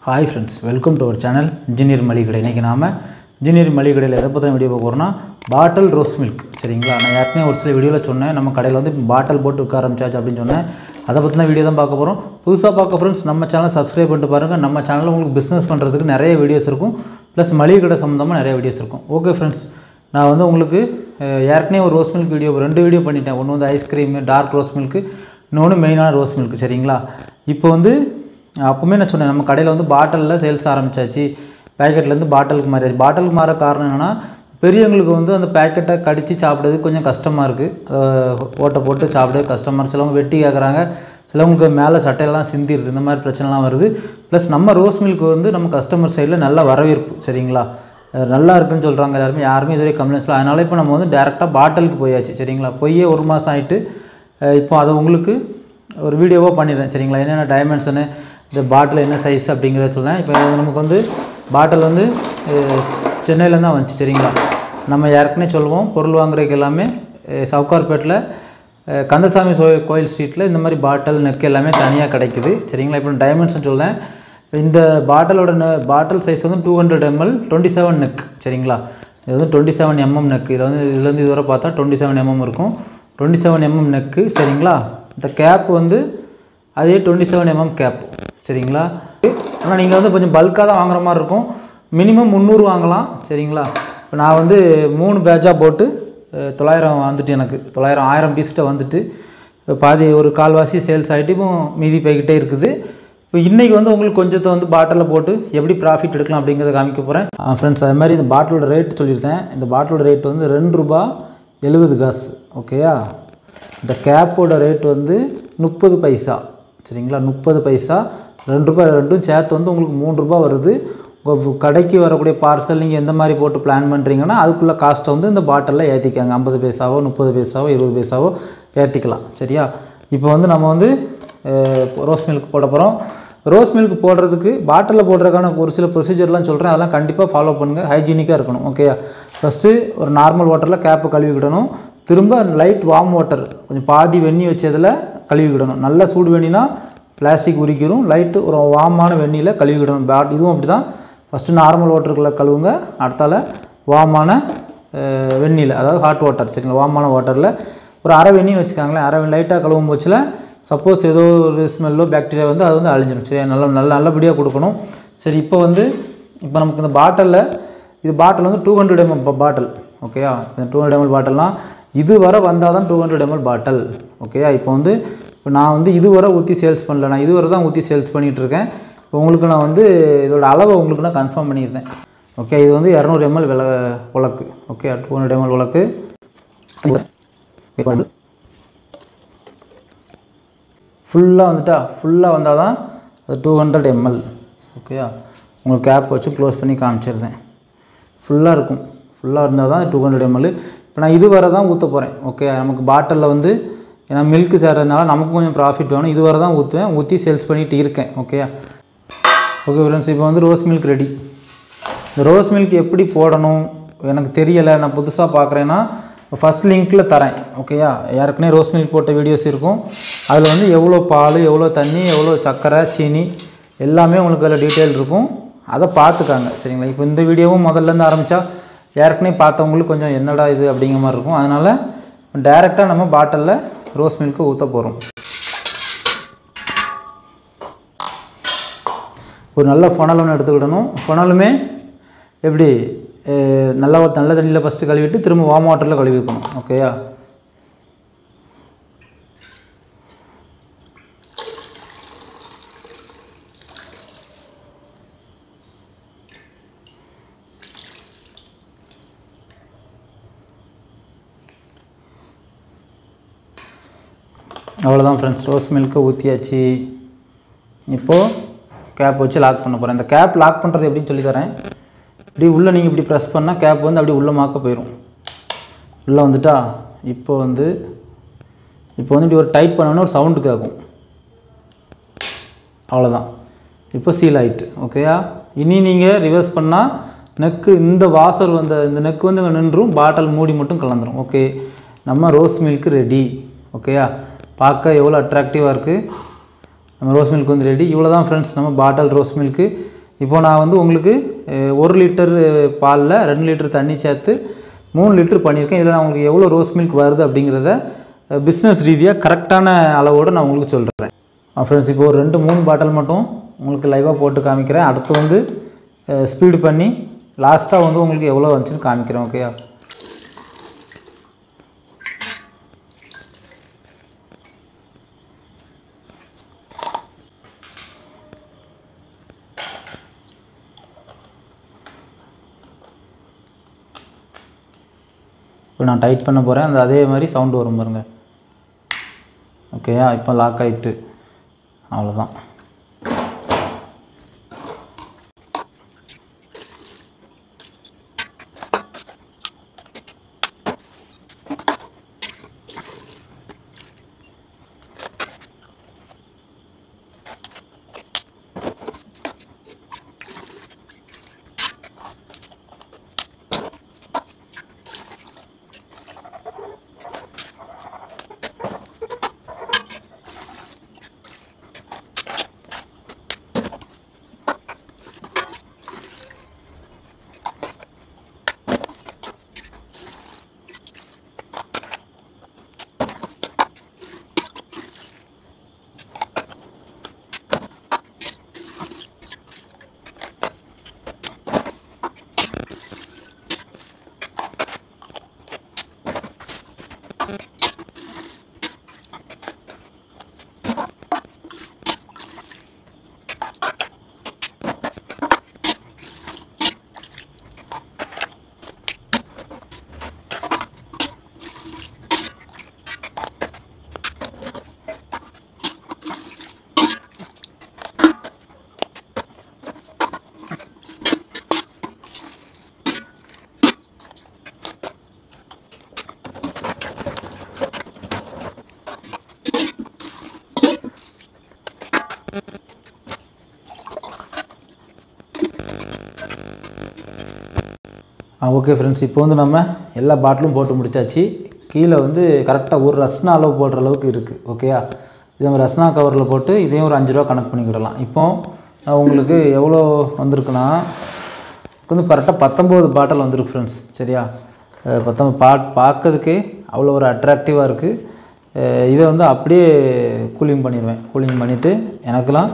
Hi friends, welcome to our channel Engineer Malikadai. இன்னைக்கு நாம Engineer Malikadaiல எதை பத்தின வீடியோ பார்க்க போறோம்னா பாட்டில் ரோஸ் மில்க். சரிங்களா? நான் ஏற்கனவே ஒரு சில வீடியோல சொன்னேன் நம்ம கடையில வந்து பாட்டில் போட்டு உட்கார ஆரம்பிச்சாச்சு அப்படினு சொன்னேன். அத பத்தின வீடியோ தான் பார்க்க போறோம். புதுசா பார்க்க फ्रेंड्स நம்ம சேனலை Subscribe பண்ணிட்டு பாருங்க. நம்ம சேனல்ல உங்களுக்கு பிசினஸ் பண்றதுக்கு நிறைய வீடியோஸ் இருக்கும். ப்ளஸ் மளிகை சம்பந்தமா நிறைய வீடியோஸ் இருக்கும். ஓகே फ्रेंड्स, நான் வந்து உங்களுக்கு ஏற்கனவே ஒரு ரோஸ் மில்க் வீடியோ ரெண்டு வீடியோ பண்ணிட்டேன். ஒன்னு வந்து ஐஸ்கிரீம் டார்க் ரோஸ் மில்க், இன்னொன்னு மெயினான ரோஸ் மில்க். சரிங்களா? இப்போ வந்து அப்போமே நான் சொன்னேன் நம்ம கடையில் வந்து பாட்டிலில் சேல்ஸ் ஆரம்பிச்சாச்சு. பேக்கெட்லேருந்து பாட்டிலுக்கு மாறியாச்சு. பாட்டிலுக்கு மாற காரணம் என்னென்னா பெரியவங்களுக்கு வந்து அந்த பேக்கெட்டை கடித்து சாப்பிட்றது கொஞ்சம் கஷ்டமாக இருக்குது. ஓட்டை போட்டு சாப்பிட கஷ்டமாக இருக்குது. சிலவங்க வெட்டி கேட்குறாங்க, சிலவங்களுக்கு மேலே சட்டையெல்லாம் சிந்திடுது. இந்த மாதிரி பிரச்சனைலாம் வருது. ப்ளஸ் நம்ம ரோஸ் மில்க் வந்து நம்ம கஸ்டமர் சைடில் நல்ல வரவேற்பு. சரிங்களா? நல்லா இருக்குன்னு சொல்கிறாங்க எல்லாருமே. யாருமே இதுவரை கம்ப்ளைண்ட்ஸ்லாம். அதனால் இப்போ நம்ம வந்து டேரெக்டாக பாட்டிலுக்கு போயாச்சு. சரிங்களா? போய் ஒரு மாதம் ஆகிட்டு இப்போ அதை உங்களுக்கு ஒரு வீடியோவாக பண்ணிடுறேன். சரிங்களா? என்னென்ன டைமென்ஷனு, இந்த பாட்டில் என்ன சைஸ் அப்படிங்கிறத சொல்லேன். இப்போ நமக்கு வந்து பாட்டில் வந்து சென்னையில் தான் வந்துச்சு. சரிங்களா? நம்ம ஏற்கனவே சொல்லுவோம் பொருள் வாங்குறதுக்கு எல்லாமே சவுகார்பேட்டில் கந்தசாமி கோயில் ஸ்ட்ரீட்டில் இந்த மாதிரி பாட்டில் நெக் எல்லாமே தனியாக கிடைக்குது. சரிங்களா? இப்போ டைமென்ஷன் சொல்லேன். இந்த பாட்டிலோட பாட்டில் சைஸ் வந்து 200 ml 27 நெக். சரிங்களா? இது வந்து 27 mm நெக். இதில் வந்து இதுலேருந்து இதுவரை பார்த்தா 27 mm இருக்கும். 27 mm நெக்கு. சரிங்களா? இந்த கேப் வந்து அதே 27 mm கேப். சரிங்களா? ஆனால் நீங்கள் வந்து கொஞ்சம் பல்காக தான் வாங்குற மாதிரி இருக்கும். மினிமம் 300 வாங்கலாம். சரிங்களா? இப்போ நான் வந்து 3 பேட்சாக போட்டு 900 வந்துட்டு, எனக்கு 1000 பீஸ்கிட்ட வந்துட்டு பாதி ஒரு கால்வாசி சேல்ஸ் ஆகிட்டு இப்போ மீதி போய்கிட்டே இருக்குது. இப்போ இன்றைக்கி வந்து உங்களுக்கு கொஞ்சத்தை வந்து பாட்டிலில் போட்டு எப்படி ப்ராஃபிட் எடுக்கலாம் அப்படிங்கிறத காமிக்க போகிறேன். ஃப்ரெண்ட்ஸ், அது மாதிரி இந்த பாட்டிலோட ரேட் சொல்லியிருந்தேன். இந்த பாட்டிலோட ரேட் வந்து ₹2.70. ஓகேயா? இந்த கேப்போட ரேட் வந்து 30 பைசா. சரிங்களா? 30 பைசா. ₹2 ரெண்டும் சேர்த்து வந்து உங்களுக்கு ₹3 வருது. உங்கள் கடைக்கு வரக்கூடிய பார்சல் நீங்கள் எந்த மாதிரி போட்டு பிளான் பண்ணுறீங்கன்னா அதுக்குள்ளே காஸ்ட்டை வந்து இந்த பாட்டிலில் ஏற்றிக்காங்க. 50 பைசாவோ 30 பைசாவோ 20 பைசாவோ ஏற்றிக்கலாம். சரியா? இப்போ வந்து நம்ம வந்து ரோஸ் மில்க் போட போகிறோம். ரோஸ் மில்க் போடுறதுக்கு பாட்டிலில் போடுறதுக்கான ஒரு சில ப்ரொசீஜர்லாம் சொல்கிறேன். அதெல்லாம் கண்டிப்பாக ஃபாலோ பண்ணுங்கள். ஹைஜீனிக்காக இருக்கணும். ஓகேயா? ஃபஸ்ட்டு ஒரு நார்மல் வாட்டரில் கேப்பை கழுவிக்கிடணும். திரும்ப லைட் வார்ம் வாட்டர் கொஞ்சம் பாதி வெந்நி வச்சதில் கழுவிக்கிடணும். நல்ல சூடு வெந்நினா பிளாஸ்டிக் உரிக்கிறோம். லைட்டு ஒரு வார்மான வெந்நியில் கழுவிக்கிடணும். இதுவும் அப்படி தான். ஃபஸ்ட்டு நார்மல் வாட்டருக்குள்ளே கழுவுங்க. அடுத்தால வார்மான வெந்நியில், அதாவது ஹாட் வாட்டர். சரிங்களா? வார்மான வாட்டரில் ஒரு அரை வெந்நி வச்சுக்காங்களேன். அரை லைட்டாக கழுவும் போச்சில் சப்போஸ் ஏதோ ஒரு ஸ்மெல்லோ பாக்டீரியா வந்து அது வந்து அழிஞ்சிடும். சரியா? நல்லபடியாக கொடுக்கணும். சரி, இப்போ நமக்கு இந்த பாட்டிலில் இது பாட்டில் வந்து 200 ml பாட்டில். ஓகேயா? இந்த 200 ml பாட்டில்னால் இது வரை வந்தால் தான் 200 ml பாட்டில். ஓகேயா? இப்போ நான் வந்து இதுவரை ஊற்றி சேல்ஸ் பண்ணல. நான் இதுவரை தான் ஊற்றி சேல்ஸ் பண்ணிகிட்ருக்கேன். இப்போ உங்களுக்கு நான் வந்து இதோட அளவை உங்களுக்கு நான் கன்ஃபார்ம் பண்ணியிருந்தேன். ஓகே, இது வந்து 200 ml உலக்கு. ஓகே, 200 ml உலக்கு. ஃபுல்லாக வந்தால் தான் அது 200 ml. ஓகேயா? உங்களுக்கு கேப் வச்சு க்ளோஸ் பண்ணி காமிச்சிருந்தேன். ஃபுல்லாக இருக்கும். ஃபுல்லாக இருந்தால் தான் 200 ml. இப்போ நான் இதுவரை தான் ஊற்ற போகிறேன். ஓகே, நமக்கு பாட்டிலில் வந்து ஏன்னா மில்க்கு சேர்றதுனால நமக்கு கொஞ்சம் ப்ராஃபிட் வேணும். இதுவரை தான் ஊற்றுவேன். ஊற்றி சேல்ஸ் பண்ணிகிட்டு இருக்கேன். ஓகே ஃப்ரெண்ட்ஸ், இப்போ வந்து ரோஸ் மில்க் ரெடி. இந்த ரோஸ் மில்க் எப்படி போடணும் எனக்கு தெரியலை. நான் புதுசாக பார்க்குறேன்னா ஃபஸ்ட் லிங்க்கில் தரேன். ஓகேயா? ஏற்கனவே ரோஸ் மில்க் போட்ட வீடியோஸ் இருக்கும். அதில் வந்து எவ்வளோ பால், எவ்வளோ தண்ணி, எவ்வளோ சர்க்கரை, சீனி எல்லாமே உங்களுக்கு அதில் டீட்டெயில் இருக்கும். அதை பார்த்துக்காங்க. சரிங்களா? இப்போ இந்த வீடியோவும் முதல்லேருந்து ஆரம்பித்தா ஏற்கனவே பார்த்தவங்களுக்கு கொஞ்சம் என்னடா இது அப்படிங்கிற மாதிரி இருக்கும். அதனால் டைரெக்டாக நம்ம பாட்டிலில் ரோஸ் மில்க்கு ஊற்ற போகிறோம். ஒரு நல்ல ஃபனல் ஒன்று எடுத்துக்கிடணும். ஃபனலுமே எப்படி நல்ல தண்ணியில் ஃபஸ்ட்டு கழுவிட்டு திரும்ப வார்ம் வாட்டரில் கழுவி வைக்கணும். ஓகேயா? அவ்வளோதான் ஃப்ரெண்ட்ஸ், ரோஸ் மில்க்கை ஊற்றியாச்சு. இப்போது கேப் வச்சு லாக் பண்ண போகிறேன். இந்த கேப் லாக் பண்ணுறது எப்படின்னு சொல்லித்தரேன். இப்படி உள்ளே நீங்கள் இப்படி ப்ரெஸ் பண்ணால் கேப் வந்து அப்படி உள்ளே மாக்க போயிடும். உள்ளே வந்துட்டா இப்போ வந்து இப்படி ஒரு டைட் பண்ணோன்னா ஒரு சவுண்டு கேட்கும். அவ்வளோதான். இப்போ சீல் ஆகிட்டு. ஓகேயா? இனி நீங்கள் ரிவர்ஸ் பண்ணால் நெக்கு இந்த வாசர் இந்த நெக்கு வந்து நின்றும். பாட்டில் மூடி மட்டும் கலந்துரும். ஓகே, நம்ம ரோஸ் மில்க் ரெடி. ஓகேயா? பார்க்க எவ்வளோ அட்ராக்டிவாக இருக்குது. நம்ம ரோஸ் மில்க் வந்து ரெடி. இவ்வளோ தான் ஃப்ரெண்ட்ஸ் நம்ம பாட்டில் ரோஸ் மில்க்கு. இப்போ நான் வந்து உங்களுக்கு 1 லிட்டர் பாலில் 2 லிட்டர் தண்ணி சேர்த்து 3 லிட்டர் பண்ணியிருக்கேன். இதில் நான் உங்களுக்கு எவ்வளோ ரோஸ் மில்க் வருது அப்படிங்கிறத பிஸ்னஸ் ரீதியாக கரெக்டான அளவோடு நான் உங்களுக்கு சொல்கிறேன். ஃப்ரெண்ட்ஸ், இப்போ ஒரு 2-3 பாட்டில் மட்டும் உங்களுக்கு லைவாக போட்டு காமிக்கிறேன். அடுத்து வந்து ஸ்பீடு பண்ணி லாஸ்ட்டாக வந்து உங்களுக்கு எவ்வளோ வந்துச்சுன்னு காமிக்கிறேன். ஓகேயா? இப்போ நான் டைட் பண்ண போகிறேன். அந்த அதே மாதிரி சவுண்டு வரும் பாருங்க. ஓகேயா? இப்போ லாக் ஆகிட்டு அவ்வளோதான். ஓகே ஃப்ரெண்ட்ஸ், இப்போ வந்து நம்ம எல்லா பாட்டிலும் போட்டு முடிச்சாச்சு. கீழே வந்து கரெக்டாக ஒரு ரஸ்னா அளவு போடுற அளவுக்கு இருக்குது. ஓகேயா? இது நம்ம ரஸ்னா கவரில் போட்டு இதையும் ஒரு 5 ரூபா கணக்கு பண்ணிக்கிடலாம். இப்போ உங்களுக்கு எவ்வளோ வந்திருக்குன்னா வந்து கரெக்டாக 19 பாட்டில் வந்திருக்கு ஃப்ரெண்ட்ஸ். சரியா? 19 பார்க்கறதுக்கே அவ்வளோ ஒரு அட்ராக்டிவாக இருக்குது. இதை வந்து அப்படியே கூலிங் பண்ணிடுவேன். கூலிங் பண்ணிவிட்டு எனக்கெல்லாம்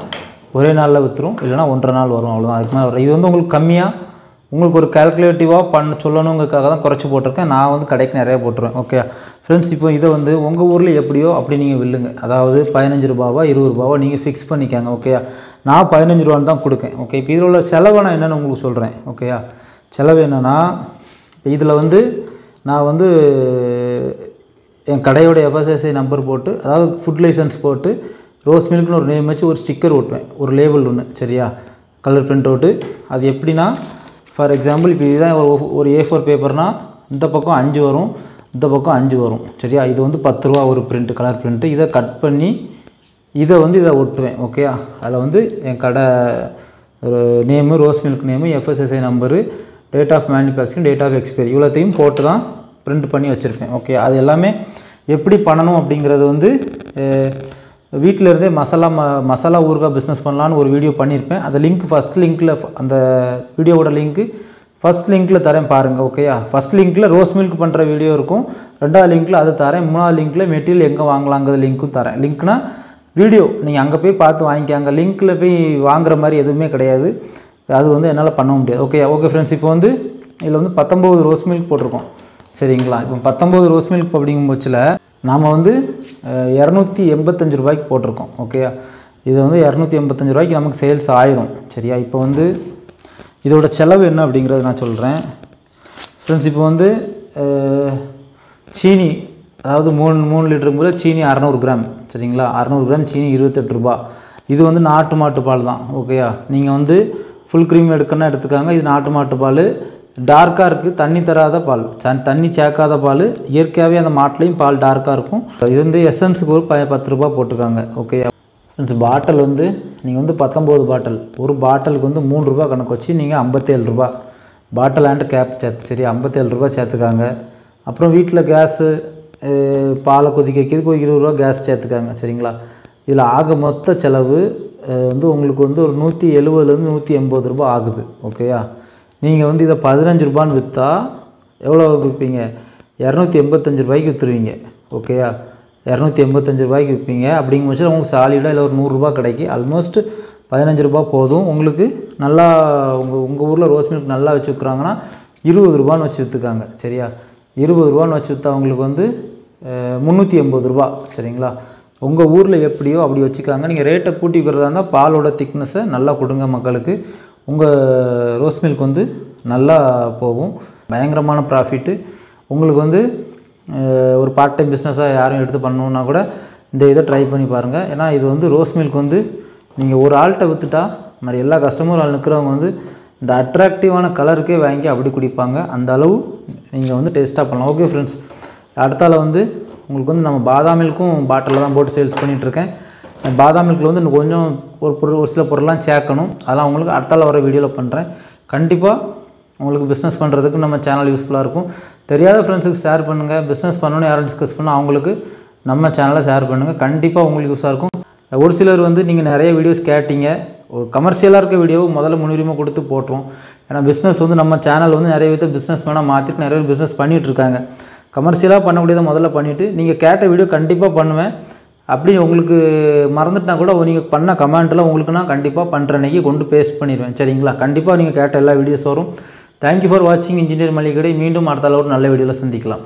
ஒரே நாளில் விற்றுரும், இல்லைனா 1.5 நாள் வரும். அவ்வளோதான். அதுக்கு மேலே வரும். இது வந்து உங்களுக்கு கம்மியாக உங்களுக்கு ஒரு கால்குலேட்டிவாக சொல்லணுங்கிறதுக்காக தான் குறைச்சி போட்டிருக்கேன். நான் வந்து கடைக்கு நிறையா போட்டுருவேன். ஓகே ஃப்ரெண்ட்ஸ், இப்போ இதை வந்து உங்கள் ஊரில் எப்படியோ அப்படி நீங்கள் வில்லுங்க. அதாவது 15 ரூபாவா 20 ரூபாவா நீங்கள் ஃபிக்ஸ் பண்ணிக்காங்க. ஓகேயா? நான் 15 ரூபான்னு தான் கொடுக்கேன். ஓகே, இப்போ இதில் உள்ள செலவை நான் என்னென்னு உங்களுக்கு சொல்கிறேன். ஓகேயா? செலவு என்னென்னா, இதில் வந்து நான் வந்து என் கடையோட எஃப்எஸ்எஸ்ஐ நம்பர் போட்டு, அதாவது ஃபுட் லைசன்ஸ் போட்டு, ரோஸ் மில்க்னு ஒரு நேம் வச்சு ஒரு ஸ்டிக்கர் ஓட்டுவேன், ஒரு லேபிள் ஒன்று. சரியா? Colour print out. அது எப்படின்னா, ஃபார் எக்ஸாம்பிள் இப்போ இதுதான் ஒரு A4 பேப்பர்னால் இந்த பக்கம் 5 வரும், இந்த பக்கம் 5 வரும். சரியா? இது வந்து 10 ரூபா ஒரு பிரிண்ட்டு, கலர் பிரிண்ட்டு. இதை கட் பண்ணி இதை வந்து இதை ஒட்டுவேன். ஓகேயா? அதில் வந்து என் கடை name, rose milk name, FSSAI number, date of manufacturing, date of expiry இவ்வளோத்தையும் போட்டு தான் பிரிண்ட் பண்ணி வச்சுருப்பேன். ஓகே, அது எல்லாமே எப்படி பண்ணணும் அப்படிங்கிறது வந்து வீட்டில் இருந்தே மசாலா ஊறுகாய் பிஸ்னஸ் பண்ணலான்னு ஒரு வீடியோ பண்ணியிருப்பேன். அந்த லிங்க் ஃபஸ்ட் லிங்க்கில், அந்த வீடியோவோட லிங்க்கு ஃபஸ்ட் லிங்க்கில் தரேன் பாருங்கள். ஓகேயா? ஃபஸ்ட் லிங்க்கில் ரோஸ் மில்க் பண்ணுற வீடியோ இருக்கும், 2வது லிங்க்கில் அது தரேன், 3வது லிங்க்கில் மெட்டீரியல் எங்கே வாங்கலாங்கிற லிங்க்கும் தரேன். லிங்க்னா வீடியோ நீங்கள் அங்கே போய் பார்த்து வாங்கிக்காங்க. லிங்க்கில் போய் வாங்குற மாதிரி எதுவுமே கிடையாது. அது வந்து என்னால் பண்ண முடியாது. ஓகே ஃப்ரெண்ட்ஸ், இப்போ வந்து இதில் வந்து 19 ரோஸ் மில்க் போட்டிருக்கோம். சரிங்களா? இப்போ 19 ரோஸ் மில்க் அப்படிங்கும் பட்சத்தில் நாம் வந்து 285 ரூபாய்க்கு போட்டிருக்கோம். ஓகேயா? இது வந்து 285 ரூபாய்க்கு நமக்கு சேல்ஸ் ஆயிரும். சரியா? இப்போ வந்து இதோட செலவு என்ன அப்படிங்கிறத நான் சொல்கிறேன் ஃப்ரெண்ட்ஸ். இப்போ வந்து சீனி, அதாவது 3 லிட்டருக்கு மேலே சீனி 600 கிராம். சரிங்களா? 600 கிராம் சீனி 28 ரூபா. இது வந்து நாட்டு மாட்டு பால் தான். ஓகேயா? நீங்கள் வந்து ஃபுல் க்ரீம் எடுக்கணும்னா எடுத்துக்காங்க. இது நாட்டு மாட்டு பால், டார்க்காக இருக்குது, தண்ணி தராத பால், தண்ணி சேர்க்காத பால். இயற்கையாகவே அந்த மாட்டிலையும் பால் டார்க்காக இருக்கும். இது வந்து எசன்ஸுக்கு ஒரு 10 ரூபா போட்டுக்காங்க. ஓகேயா? பாட்டில் வந்து நீங்கள் வந்து 19 பாட்டில், ஒரு பாட்டிலுக்கு வந்து 3 ரூபா கணக்கு வச்சு நீங்கள் 57 ரூபா பாட்டில் அண்ட் கேப் சேர்த்து. சரி, 57 ரூபா சேர்த்துக்காங்க. அப்புறம் வீட்டில் கேஸு, பாலை கொதிக்க வைக்கிறதுக்கு ஒரு 20 ரூபா கேஸ் சேர்த்துக்காங்க. சரிங்களா? இதில் ஆக மொத்த செலவு வந்து உங்களுக்கு வந்து ஒரு 170லேருந்து 180 ரூபா ஆகுது. ஓகேயா? நீங்கள் வந்து இதை 15 ரூபான்னு விற்றா எவ்வளோ விற்பீங்க? 285 ரூபாய்க்கு விற்றுருவீங்க. ஓகேயா? 285 ரூபாய்க்கு விற்பீங்க. அப்படிங்கும் பட்சத்தில் உங்களுக்கு சாலிடாக இல்லை ஒரு 100 ரூபா கிடைக்கி. ஆல்மோஸ்ட் 15 ரூபா போதும் உங்களுக்கு. நல்லா உங்கள் ஊரில் ரோஸ் மில்க் நல்லா வச்சு விற்கிறாங்கன்னா 20 ரூபான்னு வச்சு விற்றுக்காங்க. சரியா? 20 ரூபான்னு வச்சு விற்றா உங்களுக்கு வந்து 380 ரூபா. சரிங்களா? உங்கள் ஊரில் எப்படியோ அப்படி வச்சுக்காங்க. நீங்கள் ரேட்டை கூட்டி விற்கிறதா இருந்தால் பாலோட திக்னஸை நல்லா கொடுங்க மக்களுக்கு. உங்கள் ரோஸ் மில்க் வந்து நல்லா போகும். பயங்கரமான ப்ராஃபிட்டு. உங்களுக்கு வந்து ஒரு பார்ட் டைம் பிஸ்னஸாக யாரும் எடுத்து பண்ணணுன்னா கூட இந்த இதை ட்ரை பண்ணி பாருங்கள். ஏன்னா இது வந்து ரோஸ் மில்க் வந்து நீங்கள் ஒரு ஆள்கிட்ட விற்றுட்டா மாதிரி எல்லா கஸ்டமர் ஆள் நிற்கிறவங்க வந்து இந்த அட்ராக்டிவான கலருக்கே வாங்கி அப்படி குடிப்பாங்க. அந்த அளவு நீங்கள் வந்து டேஸ்ட்டாக பண்ணலாம். ஓகே ஃப்ரெண்ட்ஸ், அடுத்தால வந்து உங்களுக்கு வந்து நம்ம பாதாம் மில்க்கும் பாட்டிலில் தான் போட்டு சேல்ஸ் பண்ணிகிட்ருக்கேன். பாதாம் மில்கில் வந்து இன்னும் கொஞ்சம் ஒரு சில பொருள்லாம் சேர்க்கணும். அதெல்லாம் உங்களுக்கு அடுத்தால வர வீடியோவில் பண்ணுறேன். கண்டிப்பாக உங்களுக்கு பிஸ்னஸ் பண்ணுறதுக்கு நம்ம சேனல் யூஸ்ஃபுல்லாக இருக்கும். தெரியாத ஃப்ரெண்ட்ஸுக்கு ஷேர் பண்ணுங்கள். பிஸ்னஸ் பண்ணணுன்னு யாரும் டிஸ்கஸ் பண்ணால் அவங்களுக்கு நம்ம சேனலை ஷேர் பண்ணுங்கள். கண்டிப்பாக உங்களுக்கு யூஸாக இருக்கும். ஒரு சிலர் வந்து நீங்கள் நிறைய வீடியோஸ் கேட்டீங்க. ஒரு கமர்ஷியலாக இருக்க வீடியோவை முதல்ல முன்னுரிமை கொடுத்து போட்டுரும். ஏன்னா பிஸ்னஸ் வந்து நம்ம சேனல் வந்து நிறைய வித பிஸ்னஸ் மேனாக மாற்றிட்டு நிறைய பேர் பிஸ்னஸ் பண்ணிகிட்ருக்காங்க. கமர்ஷியலாக பண்ணக்கூடியதை முதல்ல பண்ணிவிட்டு நீங்கள் கேட்ட வீடியோ கண்டிப்பாக பண்ணுவேன். அப்படி உங்களுக்கு மறந்துட்டுனா கூட நீங்கள் பண்ண கமெண்ட்டில் உங்களுக்கு நான் கண்டிப்பாக பண்ணுற அன்றைக்கி கொண்டு பேஸ்ட் பண்ணிடுவேன். சரிங்களா? கண்டிப்பாக நீங்கள் கேட்ட எல்லா வீடியோஸ் வரும். தேங்க்யூ ஃபார் வாட்சிங் இன்ஜினியர் மளிகை கடை. மீண்டும் அடுத்த ஒரு நல்ல வீடியோவில் சந்திக்கலாம்.